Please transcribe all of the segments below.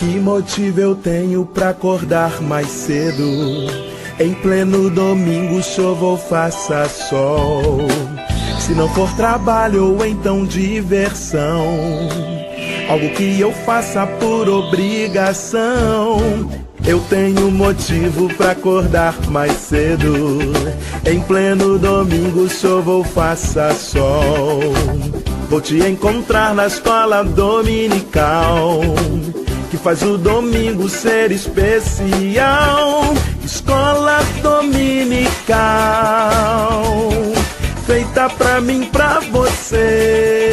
Que motivo eu tenho pra acordar mais cedo? Em pleno domingo, chova ou faça sol. Se não for trabalho ou então diversão, algo que eu faça por obrigação. Eu tenho motivo pra acordar mais cedo. Em pleno domingo, chova ou faça sol. Vou te encontrar na escola dominical, que faz o domingo ser especial. Escola dominical, feita pra mim, pra você.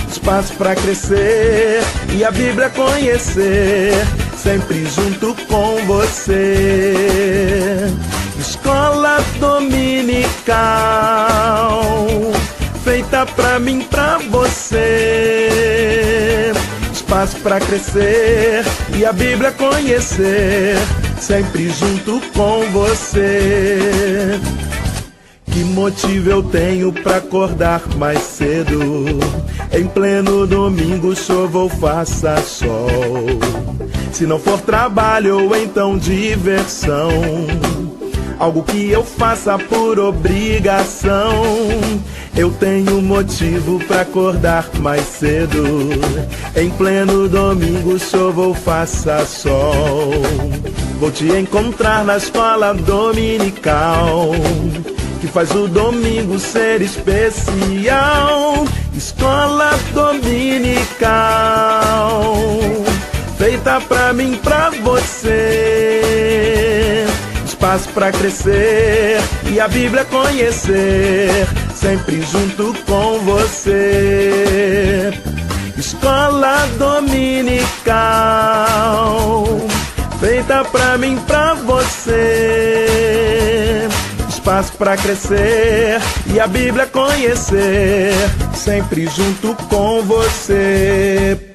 Espaço pra crescer e a Bíblia conhecer, sempre junto com você. Escola dominical, feita pra mim, pra você. Espaço pra crescer e a Bíblia conhecer, sempre junto com você. Que motivo eu tenho pra acordar mais cedo? Em pleno domingo, chova ou faça sol. Se não for trabalho ou então diversão, algo que eu faça por obrigação. Eu tenho motivo pra acordar mais cedo. Em pleno domingo, chova ou faça sol. Vou te encontrar na escola dominical, que faz o domingo ser especial. Escola dominical, feita pra mim, pra você. Espaço pra crescer e a Bíblia conhecer, sempre junto com você. Escola dominical, feita pra mim, pra você. Espaço pra crescer e a Bíblia conhecer, sempre junto com você.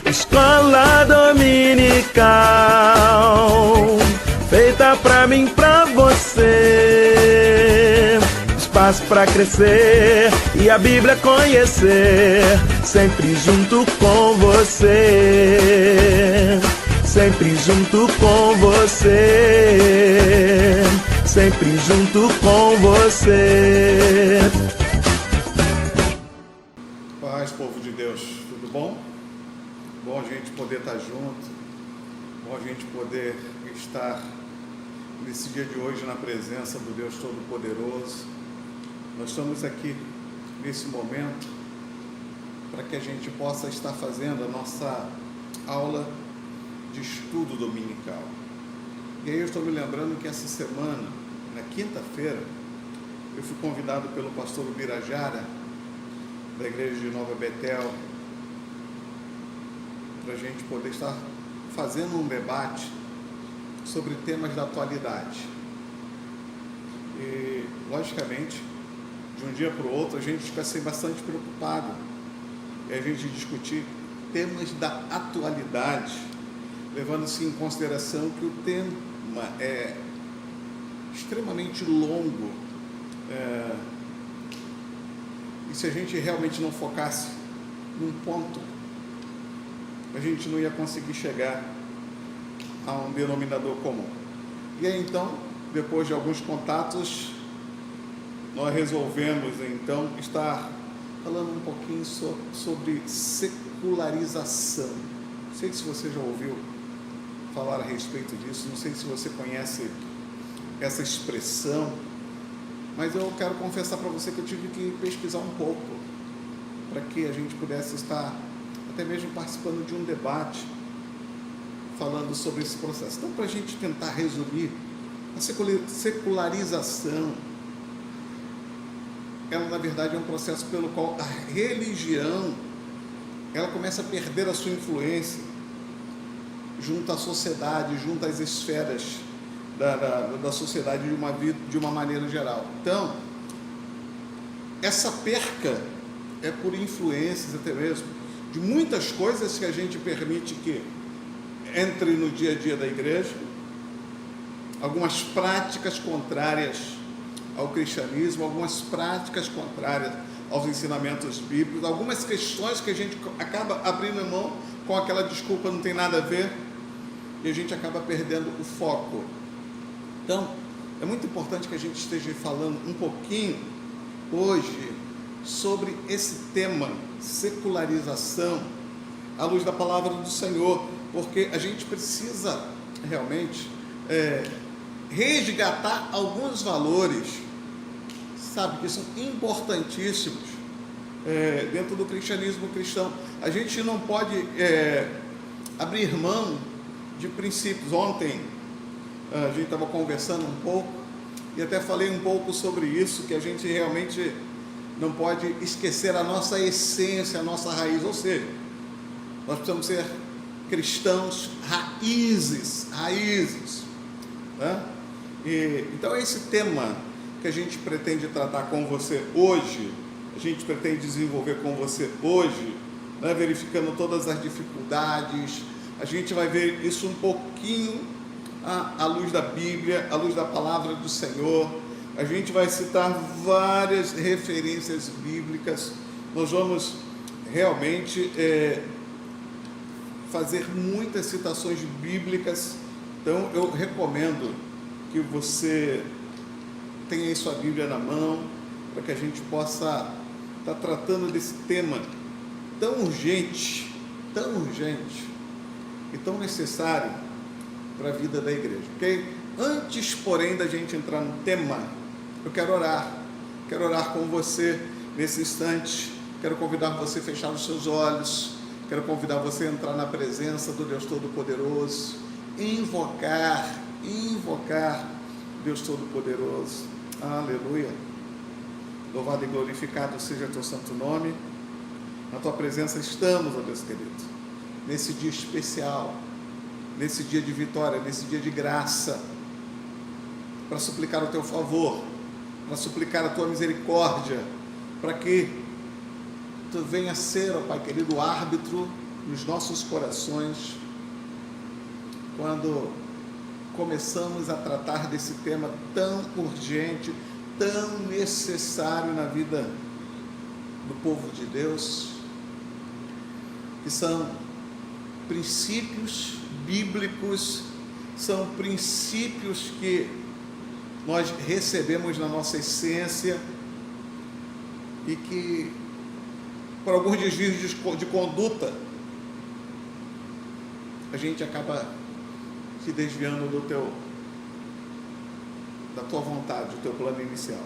Escola dominical, feita pra mim, pra você. Espaço pra crescer e a Bíblia conhecer, sempre junto com você. Sempre junto com você. Sempre junto com você. Paz, povo de Deus, tudo bom? Bom a gente poder estar junto, bom a gente poder estar nesse dia de hoje na presença do Deus Todo-Poderoso. Nós estamos aqui nesse momento para que a gente possa estar fazendo a nossa aula de estudo dominical. E aí eu estou me lembrando que essa semana, na quinta-feira, eu fui convidado pelo pastor Ubirajara, da igreja de Nova Betel, para a gente poder estar fazendo um debate sobre temas da atualidade. E, logicamente, de um dia para o outro, a gente fica assim, bastante preocupado e a gente discutir temas da atualidade, levando-se em consideração que o tema é extremamente longo, e se a gente realmente não focasse num ponto, a gente não ia conseguir chegar a um denominador comum. E aí então, depois de alguns contatos, nós resolvemos então estar falando um pouquinho sobre secularização. Não sei se você já ouviu falar a respeito disso, não sei se você conhece essa expressão, mas eu quero confessar para você que eu tive que pesquisar um pouco para que a gente pudesse estar até mesmo participando de um debate falando sobre esse processo. Então, para a gente tentar resumir, a secularização, ela na verdade é um processo pelo qual a religião ela começa a perder a sua influência junto à sociedade, junto às esferas da sociedade de uma maneira geral. Então, essa perca é por influências até mesmo de muitas coisas que a gente permite que entre no dia a dia da igreja, algumas práticas contrárias ao cristianismo, algumas práticas contrárias aos ensinamentos bíblicos, algumas questões que a gente acaba abrindo mão com aquela desculpa não tem nada a ver, e a gente acaba perdendo o foco. Então, é muito importante que a gente esteja falando um pouquinho hoje sobre esse tema, secularização, à luz da palavra do Senhor, porque a gente precisa realmente resgatar alguns valores, sabe, que são importantíssimos dentro do cristianismo cristão. A gente não pode abrir mão de princípios. Ontem a gente estava conversando um pouco e até falei um pouco sobre isso, que a gente realmente não pode esquecer a nossa essência, a nossa raiz, ou seja, nós precisamos ser cristãos raízes, né? Então esse tema que a gente pretende tratar com você hoje, a gente pretende desenvolver com você hoje, né, verificando todas as dificuldades. A gente vai ver isso um pouquinho à luz da Bíblia, à luz da palavra do Senhor. A gente vai citar várias referências bíblicas. Nós vamos realmente fazer muitas citações bíblicas. Então eu recomendo que você tenha aí sua Bíblia na mão, para que a gente possa estar tratando desse tema tão urgente e tão necessário para a vida da igreja, ok? Antes, porém, da gente entrar no tema, eu quero orar com você nesse instante. Quero convidar você a fechar os seus olhos, quero convidar você a entrar na presença do Deus Todo-Poderoso, invocar Deus Todo-Poderoso. Aleluia. Louvado e glorificado seja teu santo nome. Na tua presença estamos, ó Deus querido, nesse dia especial, nesse dia de vitória, nesse dia de graça, para suplicar o teu favor, para suplicar a tua misericórdia, para que tu venha ser, ó Pai querido, o árbitro nos nossos corações, quando começamos a tratar desse tema tão urgente, tão necessário na vida do povo de Deus, que são princípios bíblicos, são princípios que nós recebemos na nossa essência e que, por alguns desvios de conduta, a gente acaba se desviando da tua vontade, do teu plano inicial.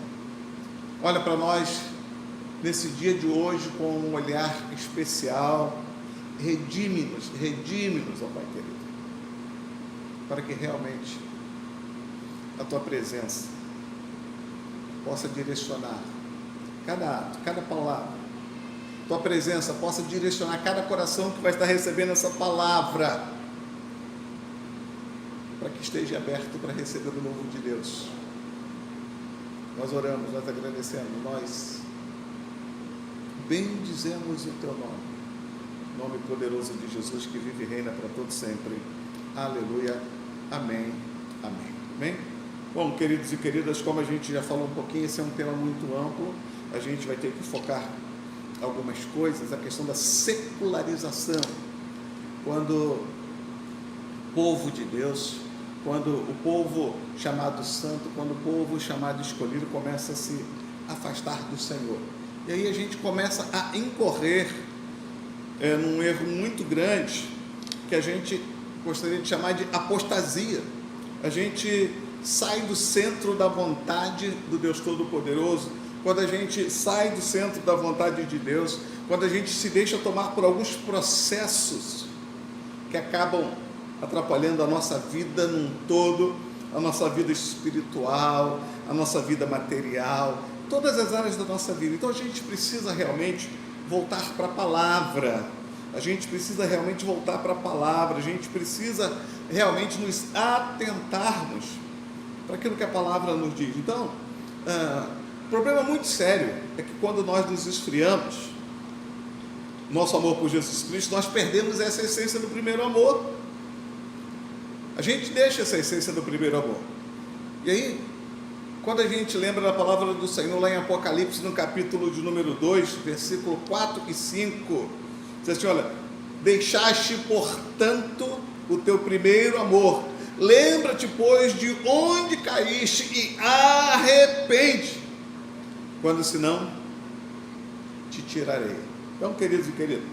Olha para nós nesse dia de hoje com um olhar especial. Redime-nos, ó Pai querido, para que realmente a tua presença possa direcionar cada ato, cada palavra. Tua presença possa direcionar cada coração que vai estar recebendo essa palavra, para que esteja aberto para receber o novo de Deus. Nós oramos, nós agradecemos, nós bendizemos o teu nome poderoso de Jesus, que vive e reina para todo sempre. Aleluia, amém, amém, amém. Bom, queridos e queridas, como a gente já falou um pouquinho, esse é um tema muito amplo, a gente vai ter que focar algumas coisas. A questão da secularização, quando o povo de Deus, quando o povo chamado santo, quando o povo chamado escolhido começa a se afastar do Senhor, e aí a gente começa a incorrer num erro muito grande, que a gente gostaria de chamar de apostasia. A gente sai do centro da vontade do Deus Todo-Poderoso. Quando a gente sai do centro da vontade de Deus, quando a gente se deixa tomar por alguns processos que acabam atrapalhando a nossa vida num todo, a nossa vida espiritual, a nossa vida material, todas as áreas da nossa vida. Então a gente precisa realmente voltar para a palavra, a gente precisa realmente voltar para a palavra, a gente precisa realmente nos atentarmos para aquilo que a palavra nos diz. Então, o problema muito sério é que quando nós nos esfriamos, nosso amor por Jesus Cristo, nós perdemos essa essência do primeiro amor. A gente deixa essa essência do primeiro amor. E aí, quando a gente lembra da palavra do Senhor lá em Apocalipse, no capítulo de número 2, versículo 4 e 5, diz assim, olha, deixaste, portanto, o teu primeiro amor. Lembra-te, pois, de onde caíste e arrepende, quando senão te tirarei. Então, queridos e queridas,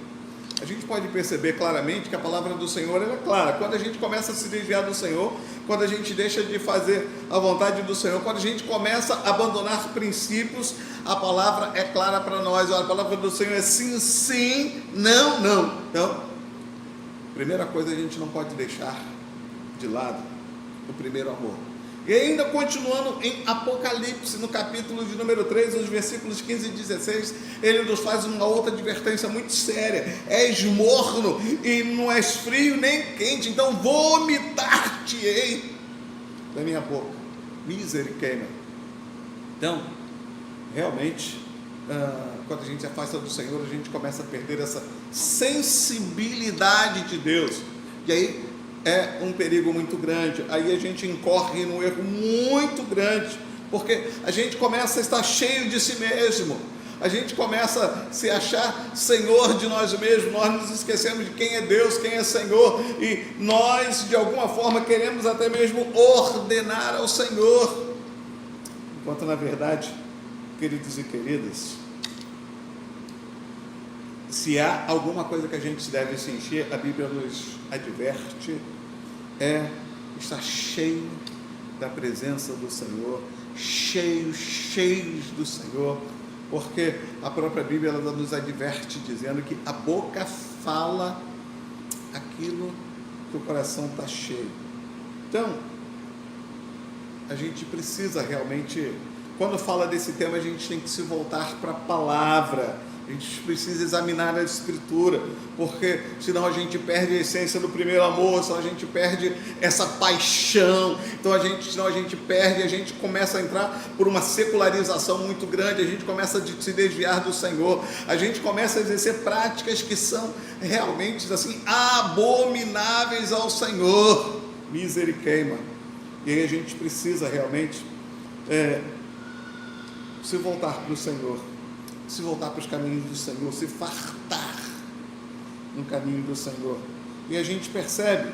a gente pode perceber claramente que a palavra do Senhor ela é clara. Quando a gente começa a se desviar do Senhor, quando a gente deixa de fazer a vontade do Senhor, quando a gente começa a abandonar os princípios, a palavra é clara para nós. A palavra do Senhor é sim, sim, não, não. Então, primeira coisa, a gente não pode deixar de lado o primeiro amor. E ainda continuando em Apocalipse, no capítulo de número 3, nos versículos 15 e 16, ele nos faz uma outra advertência muito séria: és morno e não és frio nem quente, então vomitar-te-ei da minha boca, misericórdia. Então, realmente, quando a gente se afasta do Senhor, a gente começa a perder essa sensibilidade de Deus, e aí é um perigo muito grande. Aí a gente incorre num erro muito grande, porque a gente começa a estar cheio de si mesmo, a gente começa a se achar senhor de nós mesmos, nós nos esquecemos de quem é Deus, quem é Senhor, e nós de alguma forma queremos até mesmo ordenar ao Senhor, enquanto na verdade, queridos e queridas, se há alguma coisa que a gente deve se encher, a Bíblia nos adverte, é estar cheio da presença do Senhor, cheios do Senhor, porque a própria Bíblia ela nos adverte dizendo que a boca fala aquilo que o coração está cheio. Então, a gente precisa realmente, quando fala desse tema, a gente tem que se voltar para a palavra. A gente precisa examinar a Escritura, porque senão a gente perde a essência do primeiro amor, senão a gente perde essa paixão, senão a gente perde, a gente começa a entrar por uma secularização muito grande, a gente começa a se desviar do Senhor, a gente começa a exercer práticas que são realmente assim, abomináveis ao Senhor, misericórdia. E aí a gente precisa realmente se voltar para o Senhor, se voltar para os caminhos do Senhor, se fartar no caminho do Senhor. E a gente percebe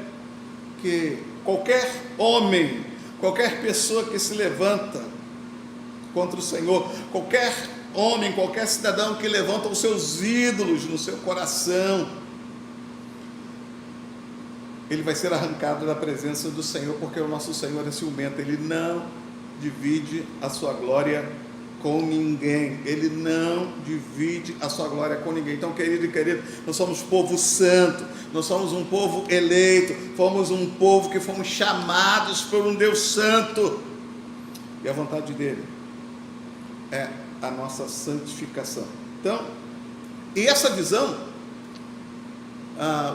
que qualquer homem, qualquer pessoa que se levanta contra o Senhor, qualquer homem, qualquer cidadão que levanta os seus ídolos no seu coração, ele vai ser arrancado da presença do Senhor, porque o nosso Senhor é ciumento, ele não divide a sua glória com ninguém, ele não divide a sua glória com ninguém. Então, querido e querida, nós somos povo santo, nós somos um povo eleito, fomos um povo que fomos chamados por um Deus santo, e a vontade dele é a nossa santificação. Então, e essa visão,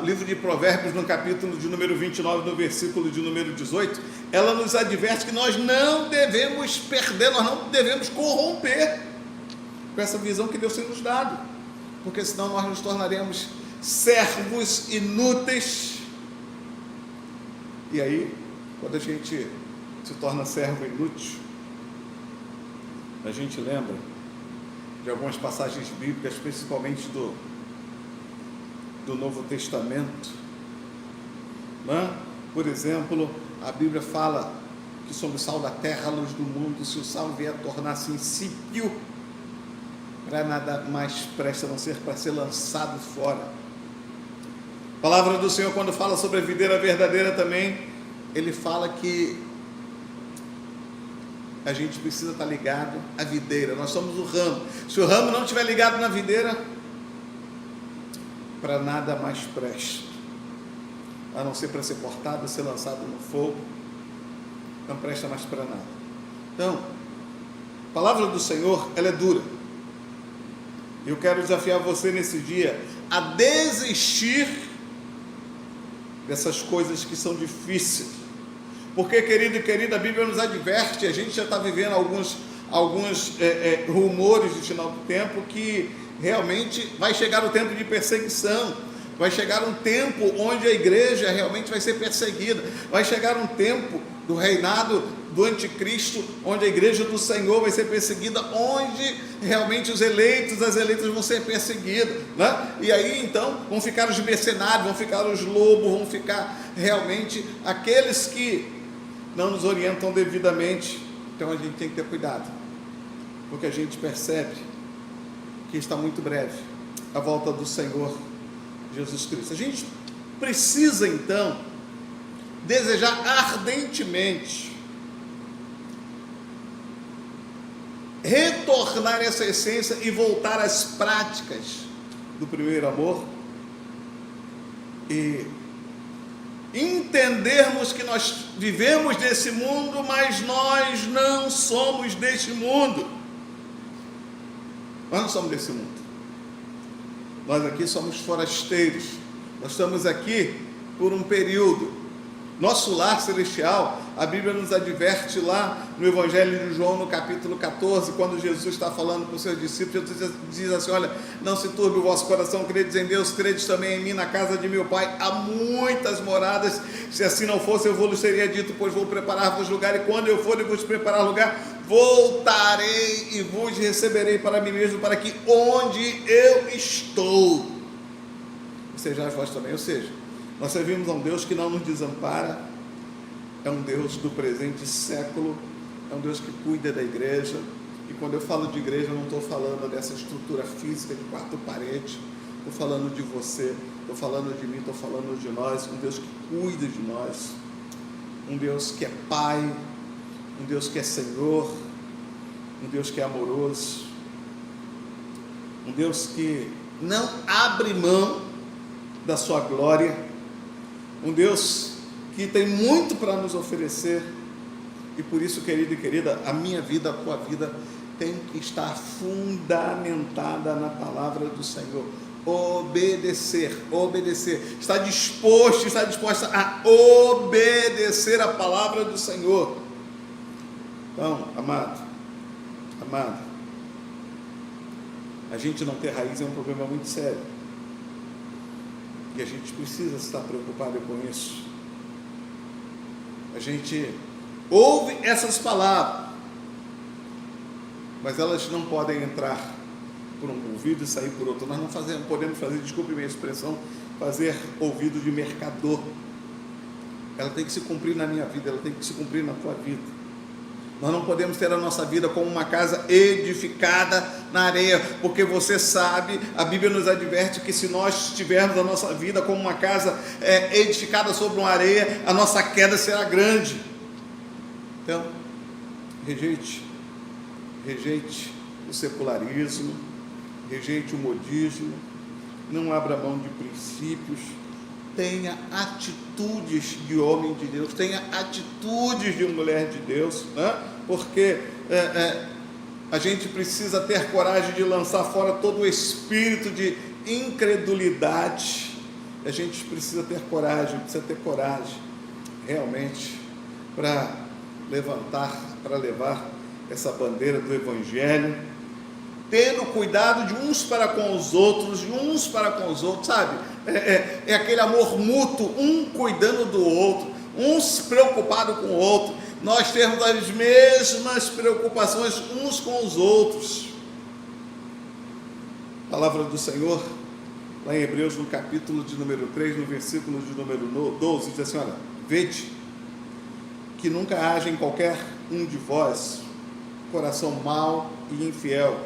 o livro de Provérbios, no capítulo de número 29, no versículo de número 18, ela nos adverte que nós não devemos perder, nós não devemos corromper com essa visão que Deus tem nos dado, porque senão nós nos tornaremos servos inúteis. E aí, quando a gente se torna servo inútil, a gente lembra de algumas passagens bíblicas, principalmente do Novo Testamento, né? Por exemplo, a Bíblia fala que somos sal da terra, luz do mundo. Se o sal vier a tornar-se insípido, para nada mais presta a não ser para ser lançado fora. A palavra do Senhor, quando fala sobre a videira verdadeira também, ele fala que a gente precisa estar ligado à videira, nós somos o ramo. Se o ramo não estiver ligado na videira, para nada mais presta, a não ser para ser cortado, ser lançado no fogo, não presta mais para nada. Então, a palavra do Senhor, ela é dura. Eu quero desafiar você nesse dia a desistir dessas coisas que são difíceis, porque, querido e querida, a Bíblia nos adverte, a gente já está vivendo alguns rumores de final do tempo, que realmente vai chegar o tempo de perseguição, vai chegar um tempo onde a igreja realmente vai ser perseguida, vai chegar um tempo do reinado do anticristo, onde a igreja do Senhor vai ser perseguida, onde realmente os eleitos, as eleitas vão ser perseguidos, né? E aí então vão ficar os mercenários, vão ficar os lobos, vão ficar realmente aqueles que não nos orientam devidamente. Então a gente tem que ter cuidado, porque a gente percebe que está muito breve a volta do Senhor Jesus Cristo. A gente precisa então desejar ardentemente retornar essa essência e voltar às práticas do primeiro amor, e entendermos que nós vivemos nesse mundo, mas nós não somos deste mundo. Nós não somos desse mundo. Nós aqui somos forasteiros. Nós estamos aqui por um período. Nosso lar celestial, a Bíblia nos adverte lá no Evangelho de João, no capítulo 14, quando Jesus está falando com os seus discípulos, Jesus diz assim: olha, não se turbe o vosso coração, credes em Deus, credes também em mim. Na casa de meu Pai há muitas moradas, se assim não fosse eu vos teria dito, pois vou preparar-vos lugar, e quando eu for e vos preparar lugar, voltarei e vos receberei para mim mesmo, para que onde eu estou, sejais vós também. Ou seja, nós servimos a um Deus que não nos desampara, é um Deus do presente século, é um Deus que cuida da igreja. E quando eu falo de igreja, eu não estou falando dessa estrutura física de 4 paredes, estou falando de você, estou falando de mim, estou falando de nós, um Deus que cuida de nós, um Deus que é Pai, um Deus que é Senhor, um Deus que é amoroso, um Deus que não abre mão da sua glória, um Deus que tem muito para nos oferecer. E por isso, querido e querida, a minha vida, a tua vida tem que estar fundamentada na palavra do Senhor. Obedecer, está disposta a obedecer a palavra do Senhor. Então, amado, a gente não ter raiz é um problema muito sério, e a gente precisa estar preocupado com isso. A gente ouve essas palavras, mas elas não podem entrar por um ouvido e sair por outro. Nós não podemos fazer, desculpe minha expressão, fazer ouvido de mercador. Ela tem que se cumprir na minha vida, ela tem que se cumprir na tua vida. Nós não podemos ter a nossa vida como uma casa edificada na areia, porque você sabe, a Bíblia nos adverte que se nós tivermos a nossa vida como uma casa edificada sobre uma areia, a nossa queda será grande. Então, rejeite o secularismo, rejeite o modismo, não abra mão de princípios, tenha atitudes de homem de Deus, tenha atitudes de mulher de Deus, né? Porque a gente precisa ter coragem de lançar fora todo o espírito de incredulidade. A gente precisa ter coragem realmente para levar essa bandeira do Evangelho, tendo cuidado de uns para com os outros, sabe? É aquele amor mútuo, um cuidando do outro, uns preocupados com o outro, nós temos as mesmas preocupações uns com os outros. A palavra do Senhor, lá em Hebreus, no capítulo de número 3, no versículo de número 12, diz assim: olha, vede que nunca haja em qualquer um de vós coração mau e infiel,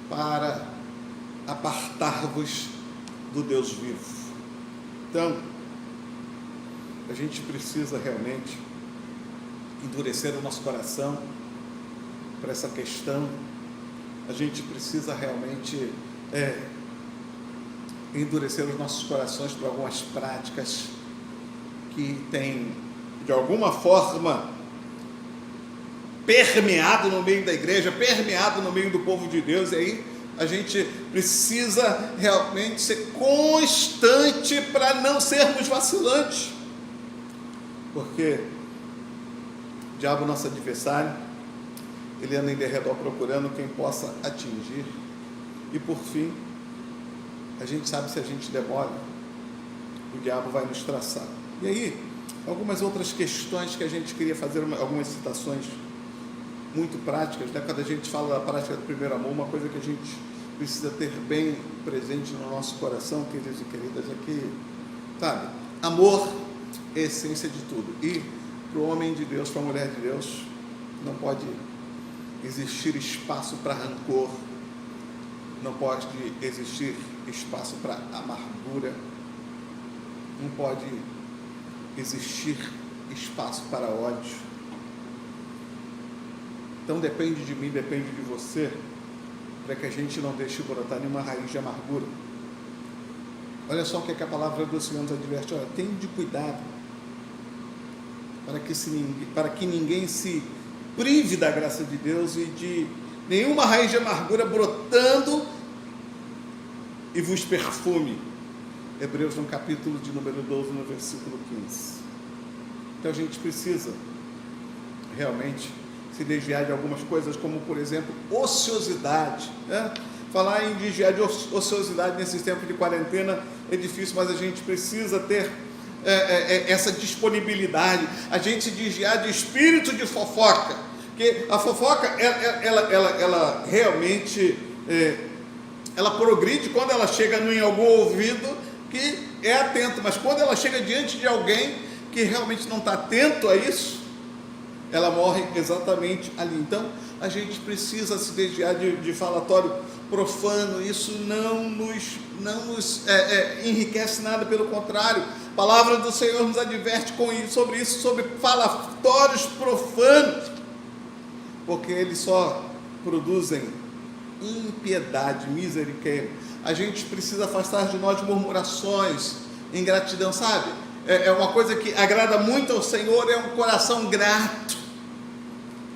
para apartar-vos do Deus vivo. Então, a gente precisa realmente endurecer o nosso coração para essa questão. A gente precisa realmente endurecer os nossos corações para algumas práticas que têm, de alguma forma, permeado no meio da igreja, permeado no meio do povo de Deus. E aí a gente precisa realmente ser constante para não sermos vacilantes, porque o diabo, nosso adversário, ele anda em derredor procurando quem possa atingir, e por fim, a gente sabe, se a gente demora, o diabo vai nos traçar. E aí algumas outras questões que a gente queria fazer, algumas citações muito práticas, né? Quando a gente fala da prática do primeiro amor, uma coisa que a gente precisa ter bem presente no nosso coração, queridos e queridas, é que, sabe, amor é a essência de tudo. E para o homem de Deus, para a mulher de Deus, não pode existir espaço para rancor, não pode existir espaço para amargura, não pode existir espaço para ódio. Então depende de mim, depende de você, para que a gente não deixe brotar nenhuma raiz de amargura. Olha só o que a palavra do Senhor nos adverte: olha, tenha cuidado para que ninguém se prive da graça de Deus e de nenhuma raiz de amargura brotando e vos perfume. Hebreus no capítulo de número 12, no versículo 15. Então a gente precisa realmente se desviar de algumas coisas, como por exemplo, ociosidade, né? Falar em desviar de ociosidade nesses tempos de quarentena é difícil, mas a gente precisa ter essa disponibilidade, a gente se desviar de espírito de fofoca, porque a fofoca, ela realmente, ela progride quando ela chega em algum ouvido que é atento, mas quando ela chega diante de alguém que realmente não está atento a isso, ela morre exatamente ali. Então, a gente precisa se desviar de falatório profano. Isso não nos enriquece nada, pelo contrário. A palavra do Senhor nos adverte sobre isso, sobre falatórios profanos, porque eles só produzem impiedade, misericórdia. A gente precisa afastar de nós murmurações, ingratidão, sabe? É uma coisa que agrada muito ao Senhor, é um coração grato.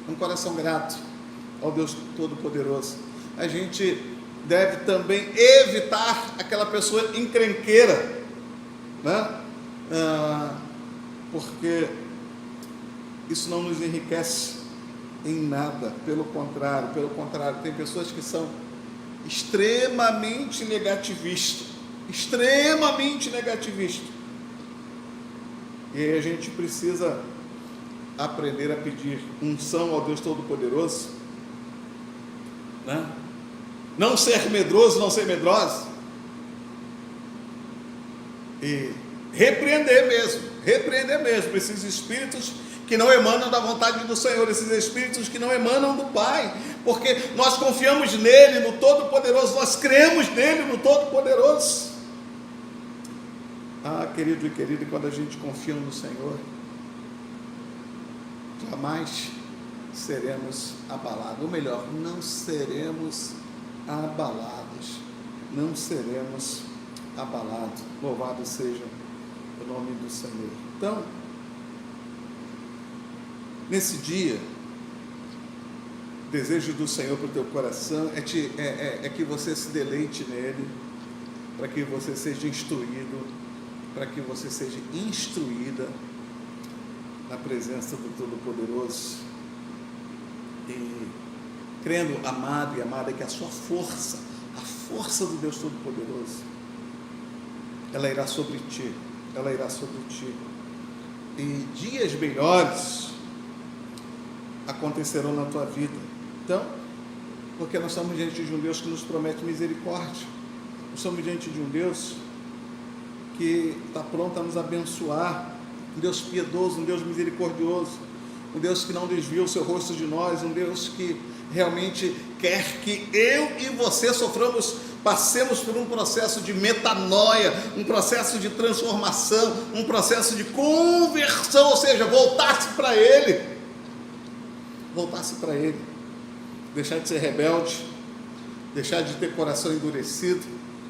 Um coração grato ao Deus Todo-Poderoso. A gente deve também evitar aquela pessoa encrenqueira, né? Porque isso não nos enriquece em nada, pelo contrário, tem pessoas que são extremamente negativistas, e aí a gente precisa aprender a pedir unção ao Deus Todo-Poderoso, né? Não ser medroso, não ser medrosa, e repreender mesmo esses espíritos que não emanam da vontade do Senhor, esses espíritos que não emanam do Pai, porque nós confiamos nele, no Todo-Poderoso, nós cremos nele, no Todo-Poderoso. Querido e querida, quando a gente confia no Senhor, jamais seremos abalados, ou melhor, não seremos abalados, louvado seja o nome do Senhor. Então, nesse dia, o desejo do Senhor para o teu coração é que você se deleite nele, para que você seja instruído, para que você seja instruída na presença do Todo-Poderoso, e crendo, amado e amada, que a sua força, a força do Deus Todo-Poderoso, ela irá sobre ti, e dias melhores acontecerão na tua vida. Então, porque nós estamos diante de um Deus que nos promete misericórdia, nós estamos diante de um Deus que está pronto a nos abençoar, um Deus piedoso, um Deus misericordioso, um Deus que não desvia o seu rosto de nós, um Deus que realmente quer que eu e você passemos por um processo de metanoia, um processo de transformação, um processo de conversão, ou seja, voltar-se para Ele, deixar de ser rebelde, deixar de ter coração endurecido,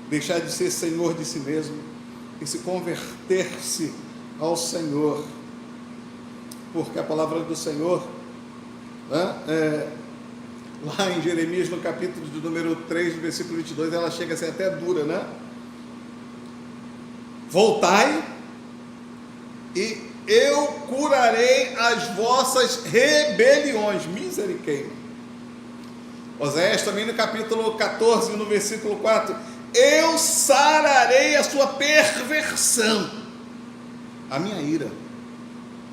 deixar de ser senhor de si mesmo, e se converter-se ao Senhor, porque a palavra do Senhor, né, lá em Jeremias, no capítulo de número 3, no versículo 22, ela chega a ser até dura, né? Voltai, e eu curarei as vossas rebeliões. Misericórdia. Oséias também no capítulo 14, no versículo 4, eu sararei a sua perversão, a minha ira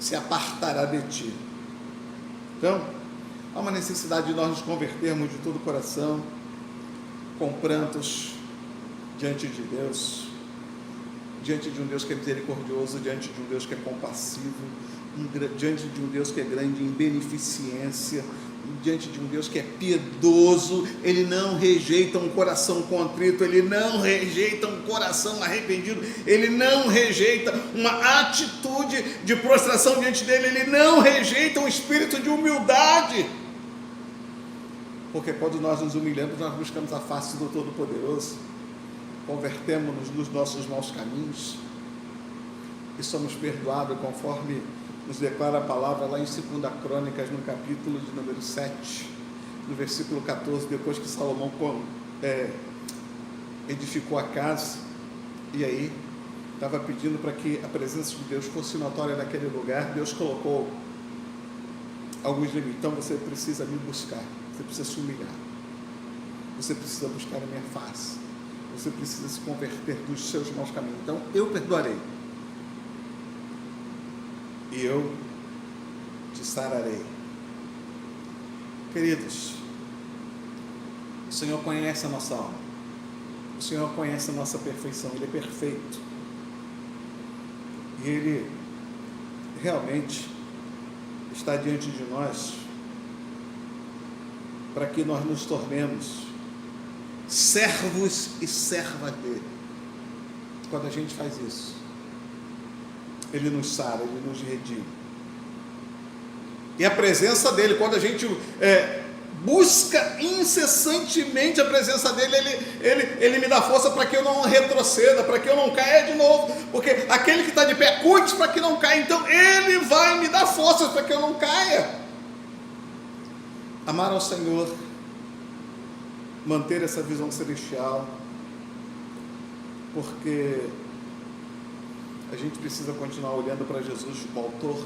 se apartará de ti. Então, há uma necessidade de nós nos convertermos de todo o coração, com prantos, diante de Deus, diante de um Deus que é misericordioso, diante de um Deus que é compassivo, diante de um Deus que é grande em beneficência, diante de um Deus que é piedoso. Ele não rejeita um coração contrito, Ele não rejeita um coração arrependido, Ele não rejeita uma atitude de prostração diante dEle, Ele não rejeita um espírito de humildade, porque quando nós nos humilhamos, nós buscamos a face do Todo-Poderoso, convertemos-nos dos nossos maus caminhos e somos perdoados, conforme nos declara a palavra lá em 2 Crônicas, no capítulo de número 7, no versículo 14, depois que Salomão edificou a casa, e aí estava pedindo para que a presença de Deus fosse notória naquele lugar. Deus colocou alguns limites. Então você precisa me buscar, você precisa se humilhar, você precisa buscar a minha face, você precisa se converter dos seus maus caminhos. Então eu perdoarei e eu te sararei. Queridos, o Senhor conhece a nossa alma, o Senhor conhece a nossa perfeição, Ele é perfeito, e Ele realmente está diante de nós para que nós nos tornemos servos e servas dEle. Quando a gente faz isso, Ele nos sara, Ele nos redime. E a presença dEle, quando a gente busca incessantemente a presença dEle, Ele me dá força para que eu não retroceda, para que eu não caia de novo, porque aquele que está de pé, cuide para que não caia. Então Ele vai me dar forças para que eu não caia. Amar ao Senhor, manter essa visão celestial, porque a gente precisa continuar olhando para Jesus, o autor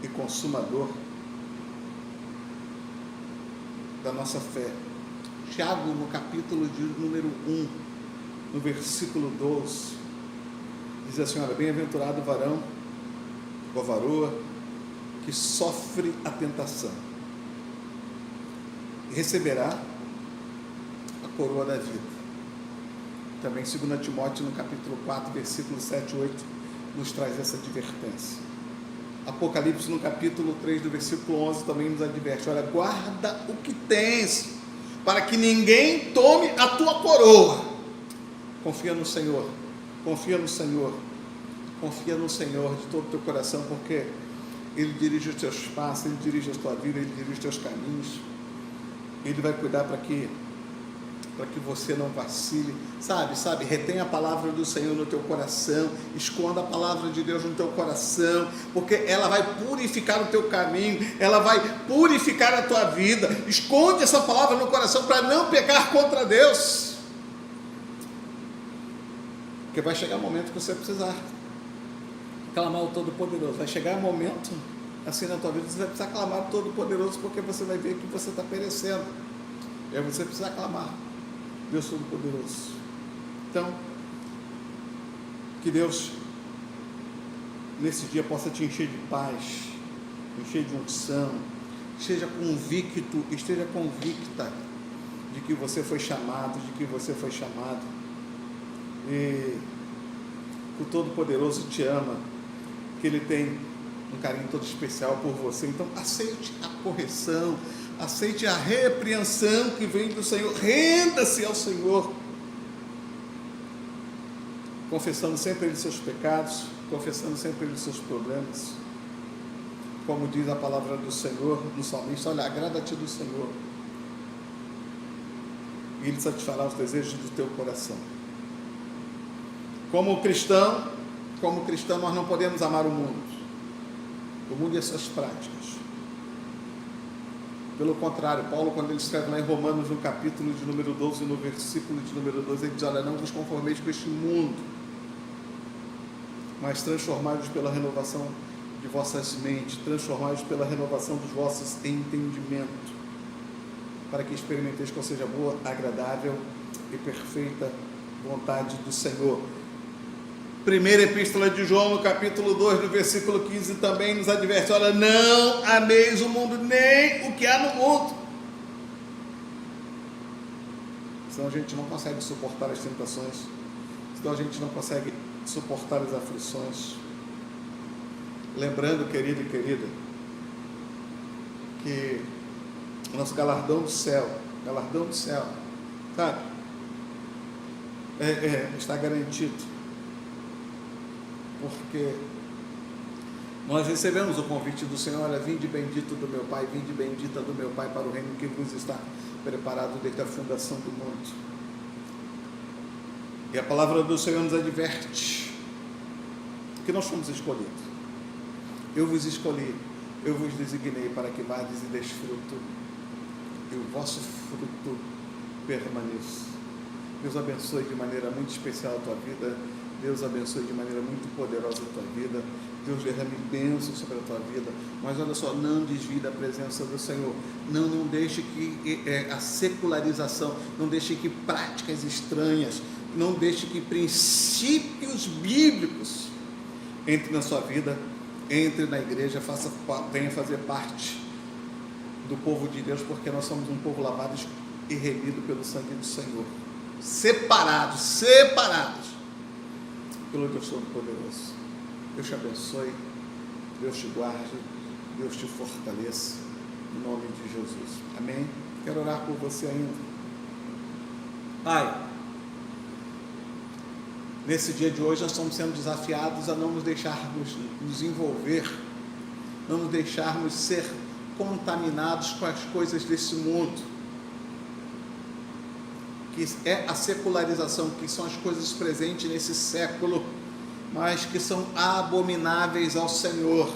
e consumador da nossa fé. Tiago, no capítulo de número 1, no versículo 12, diz assim: olha, bem-aventurado o varão ou a varoa que sofre a tentação e receberá a coroa da vida. Também 2 Timóteo, no capítulo 4, versículos 7 e 8, nos traz essa advertência. Apocalipse, no capítulo 3, do versículo 11, também nos adverte: olha, guarda o que tens, para que ninguém tome a tua coroa. Confia no Senhor, confia no Senhor, confia no Senhor de todo o teu coração, porque Ele dirige os teus passos, Ele dirige a tua vida, Ele dirige os teus caminhos, Ele vai cuidar para que você não vacile, sabe, retenha a palavra do Senhor no teu coração, esconda a palavra de Deus no teu coração, porque ela vai purificar o teu caminho, ela vai purificar a tua vida. Esconde essa palavra no coração para não pecar contra Deus, porque vai chegar o momento que você precisar clamar o Todo-Poderoso. Vai chegar um momento assim na tua vida, você vai precisar clamar o Todo-Poderoso, porque você vai ver que você está perecendo, e aí você precisa clamar Deus Todo-Poderoso. Então, que Deus nesse dia possa te encher de paz, encher de unção, esteja convicto, esteja convicta de que você foi chamado, e o Todo-Poderoso te ama, que Ele tem um carinho todo especial por você. Então aceite a correção, aceite a repreensão que vem do Senhor, renda-se ao Senhor, confessando sempre Ele seus pecados, confessando sempre Ele seus problemas, como diz a palavra do Senhor no salmista: olha, agrada-te do Senhor, e Ele satisfará os desejos do teu coração. Como cristão, nós não podemos amar o mundo e as suas práticas. Pelo contrário, Paulo, quando ele escreve lá em Romanos, no capítulo de número 12, no versículo de número 12, ele diz: olha, não vos conformeis com este mundo, mas transformai-vos pela renovação de vossas mentes, transformai-vos pela renovação dos vossos entendimentos, para que experimenteis qual seja a boa, agradável e perfeita vontade do Senhor. Primeira Epístola de João, no capítulo 2, no versículo 15, também nos adverte: olha, não ameis o mundo, nem o que há no mundo. Senão a gente não consegue suportar as tentações, senão a gente não consegue suportar as aflições. Lembrando, querido e querida, que o nosso galardão do céu, sabe? Está garantido, porque nós recebemos o convite do Senhor: olha, vinde bendito do meu Pai, vinde bendita do meu Pai, para o reino que vos está preparado desde a fundação do mundo. E a palavra do Senhor nos adverte que nós fomos escolhidos. Eu vos escolhi, eu vos designei para que vades e deis fruto, e o vosso fruto permaneça. Deus abençoe de maneira muito especial a tua vida. Deus abençoe de maneira muito poderosa a tua vida. Deus derrame bênçãos sobre a tua vida. Mas olha só, não desvie da presença do Senhor. Não deixe que a secularização, não deixe que práticas estranhas, não deixe que princípios bíblicos entre na sua vida, entre na igreja, venha fazer parte do povo de Deus, porque nós somos um povo lavado e remido pelo sangue do Senhor. Separados pelo Deus Todo-Poderoso. Deus te abençoe, Deus te guarde, Deus te fortaleça, em nome de Jesus. Amém? Quero orar por você ainda. Pai, nesse dia de hoje nós estamos sendo desafiados a não nos deixarmos nos envolver, não nos deixarmos ser contaminados com as coisas desse mundo, que é a secularização, que são as coisas presentes nesse século, mas que são abomináveis ao Senhor,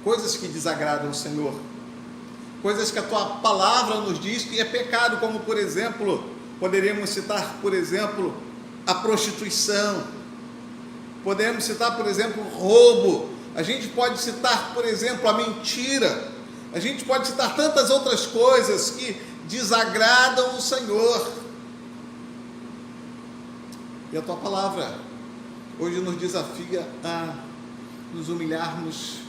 coisas que desagradam ao Senhor, coisas que a tua palavra nos diz que é pecado, como por exemplo, poderíamos citar, por exemplo, a prostituição, podemos citar, por exemplo, o roubo, a gente pode citar, por exemplo, a mentira, a gente pode citar tantas outras coisas que desagradam o Senhor. E a tua palavra hoje nos desafia a nos humilharmos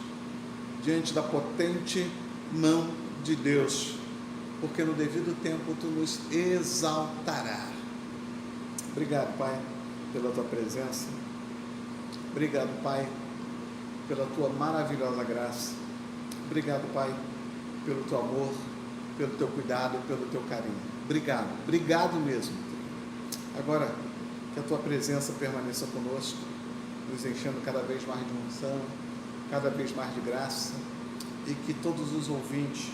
diante da potente mão de Deus, porque no devido tempo tu nos exaltará. Obrigado, Pai, pela tua presença. Obrigado, Pai, pela tua maravilhosa graça. Obrigado, Pai, pelo teu amor, pelo teu cuidado, pelo teu carinho. Obrigado mesmo. Agora, que a tua presença permaneça conosco, nos enchendo cada vez mais de unção, cada vez mais de graça, e que todos os ouvintes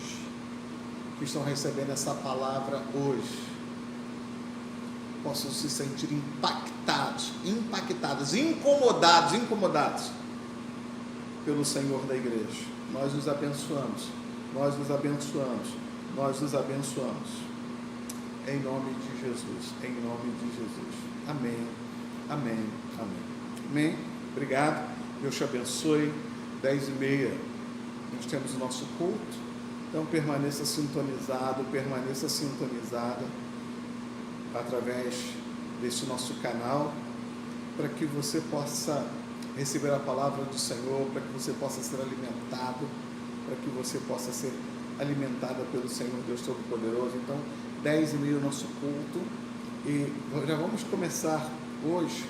que estão recebendo essa palavra hoje possam se sentir impactados, incomodados pelo Senhor da igreja. Nós os abençoamos, em nome de Jesus, amém, obrigado, Deus te abençoe. 10h30 nós temos o nosso culto, então permaneça sintonizada através desse nosso canal, para que você possa receber a palavra do Senhor, para que você possa ser alimentado, para que você possa ser alimentada pelo Senhor Deus Todo-Poderoso. Então 10h30 o nosso culto, e já vamos começar hoje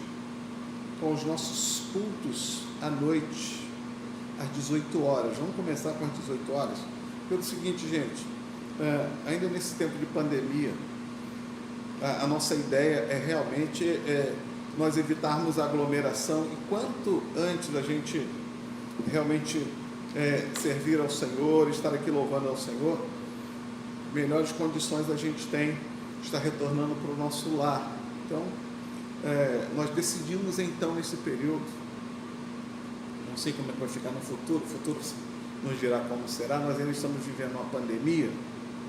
com os nossos cultos à noite, às 18 horas. Vamos começar com as 18 horas, pelo seguinte, gente, ainda nesse tempo de pandemia, a nossa ideia é realmente nós evitarmos a aglomeração, e quanto antes a gente realmente servir ao Senhor, estar aqui louvando ao Senhor, melhores condições a gente tem de estar retornando para o nosso lar. Então, nós decidimos então nesse período, não sei como é que vai ficar no futuro, o futuro nos dirá como será, nós ainda estamos vivendo uma pandemia,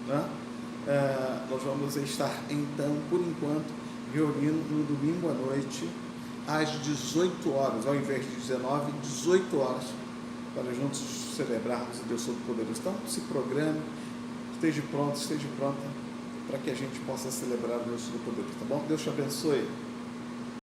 né? Nós vamos estar então, por enquanto, reunindo no domingo à noite, às 18 horas, ao invés de 19, 18 horas, para juntos celebrarmos o Deus Todo-Poderoso. Então, se programe, esteja pronta, para que a gente possa celebrar o Deus Todo-Poderoso, tá bom? Deus te abençoe.